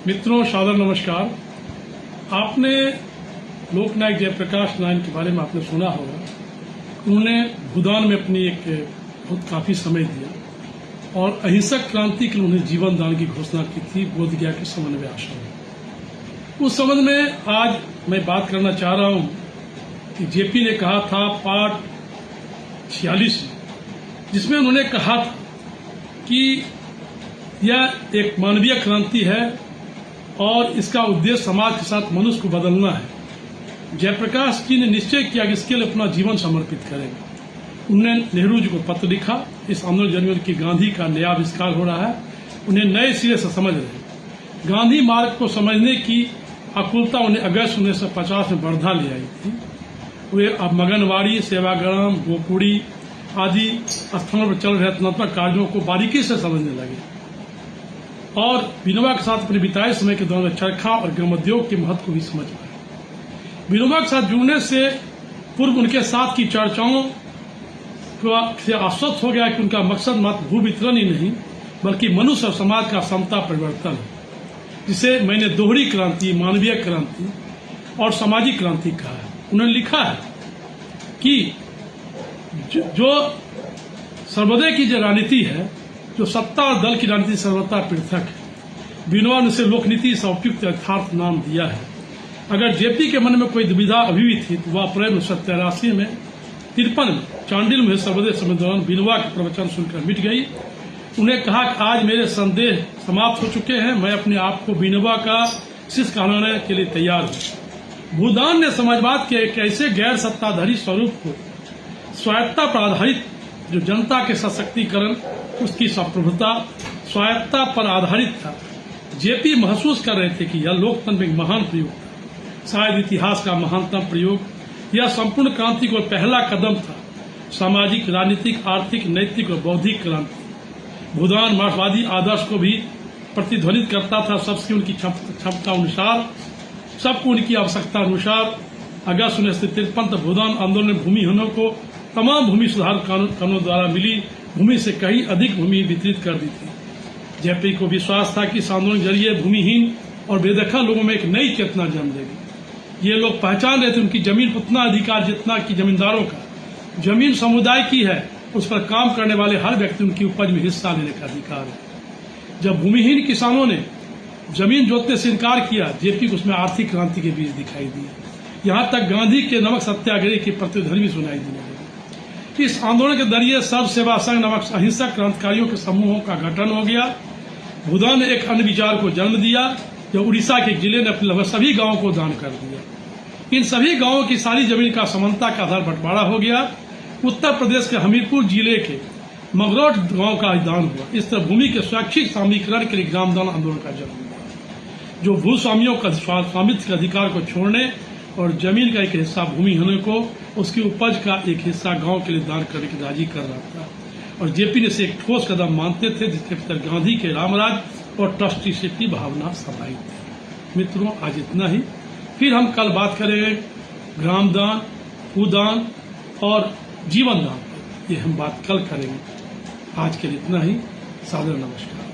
मित्रों सादर नमस्कार। आपने लोकनायक जयप्रकाश नारायण के बारे में आपने सुना होगा। उन्होंने भूदान में अपनी एक बहुत काफी समय दिया और अहिंसक क्रांति के लिए उन्होंने जीवन दान की घोषणा की थी बोधगया के समन्वय आश्रम में। उस संबंध में आज मैं बात करना चाह रहा हूं कि जेपी ने कहा था पार्ट 46 जिसमें उन्होंने कहा था कि यह एक मानवीय क्रांति है और इसका उद्देश्य समाज के साथ मनुष्य को बदलना है। जयप्रकाश जी ने निश्चय किया कि इसके लिए अपना जीवन समर्पित करेंगे। उन्होंने नेहरू जी को पत्र लिखा। इस आंदोलन जनवरी की गांधी का नया आविष्कार हो रहा है, उन्हें नए सिरे से समझ रहे। गांधी मार्ग को समझने की आकुलता उन्हें अगस्त 1950 में वर्धा ले आई थी। वे अब मगनवाड़ी, सेवाग्राम, गोकुड़ी आदि स्थानों पर चल रहे रचनात्मक कार्यों को बारीकी से समझने लगे और विनोबा के साथ अपने बिताए समय के दौरान चरखा और ग्रामोद्योग के महत्व को भी समझ पाए। विनोबा के साथ जुड़ने से पूर्व उनके साथ की चर्चाओं से आश्वस्त हो गया कि उनका मकसद मात्र भू वितरण ही नहीं बल्कि मनुष्य और समाज का समता परिवर्तन है, जिसे मैंने दोहरी क्रांति, मानवीय क्रांति और सामाजिक क्रांति कहा है। उन्होंने लिखा है कि जो सर्वोदय की जो राजनीति है, जो सत्ता और दल की राजनीति सर्वथा पृथक है। विनोबा ने उसे लोकनीति से उपयुक्त यथार्थ नाम दिया है। अगर जेपी के मन में कोई दुविधा अभी भी थी तो वह अप्रैल 1983 में 53 में चांडिल में सर्वोदय समय दौरान विनोबा के प्रवचन सुनकर मिट गई। उन्हें कहा कि आज मेरे संदेह समाप्त हो चुके हैं, मैं अपने आप को विनोबा का शिष्य कहलाने के लिए तैयार हूँ। भूदान ने समाजवाद के एक ऐसे गैर सत्ताधारी स्वरूप को स्वायत्ता पर आधारित, जो जनता के सशक्तिकरण, उसकी संप्रभुता, स्वायत्ता पर आधारित था। जेपी महसूस कर रहे थे कि यह लोकतंत्र में महान प्रयोग था, शायद इतिहास का महानतम प्रयोग। यह संपूर्ण क्रांति को पहला कदम था, सामाजिक, राजनीतिक, आर्थिक, नैतिक और बौद्धिक क्रांति। भूदान मार्क्सवादी आदर्श को भी प्रतिध्वनित करता था, सबसे उनकी क्षमता अनुसार, सबको उनकी आवश्यकता अनुसार। अगस्त 1953 तक भूदान आंदोलन में भूमिहीनों को तमाम भूमि सुधार कानूनों द्वारा मिली भूमि से कहीं अधिक भूमि वितरित कर दी थी। जेपी को विश्वास था कि इस आंदोलन के जरिए भूमिहीन और बेदखल लोगों में एक नई चेतना जन्म देगी। ये लोग पहचान रहे थे उनकी जमीन पर उतना अधिकार जितना कि जमींदारों का। जमीन समुदाय की है, उस पर काम करने वाले हर व्यक्ति उनकी उपज में हिस्सा लेने का अधिकार है। जब भूमिहीन किसानों ने जमीन जोतने से इनकार किया, जेपी को उसमें आर्थिक क्रांति के बीज दिखाई दिए। यहाँ तक गांधी के नमक सत्याग्रह की प्रतिध्वनि भी सुनाई देने लगी। इस आंदोलन के जरिए सर्व सेवा संघ नामक अहिंसक क्रांतिकारियों के समूहों का गठन हो गया। भूदान ने एक अन्य विचार को जन्म दिया, जो उड़ीसा के जिले ने अपने लगभग सभी गांवों को दान कर दिया। इन सभी गांवों की सारी जमीन का समानता के आधार बंटवारा हो गया। उत्तर प्रदेश के हमीरपुर जिले के मगरौट गांव का दान हुआ। इस तरह भूमि के स्वैच्छिक सामीकरण के लिए ग्रामदान आंदोलन का जन्म हुआ, जो भूस्वामियों का स्वामित्व के अधिकार को छोड़ने और जमीन का एक हिस्सा भूमिहीनों को उसकी उपज का एक हिस्सा गांव के लिए दान करने की राजी कर रहा था। और जेपी ने इसे एक ठोस कदम मानते थे, जिसके भीतर गांधी के रामराज और ट्रस्टीशिप की भावना समाई थी। मित्रों, आज इतना ही। फिर हम कल बात करेंगे ग्रामदान, भूदान और जीवन दान। ये हम बात कल करेंगे। आज के लिए इतना ही। सादर नमस्कार।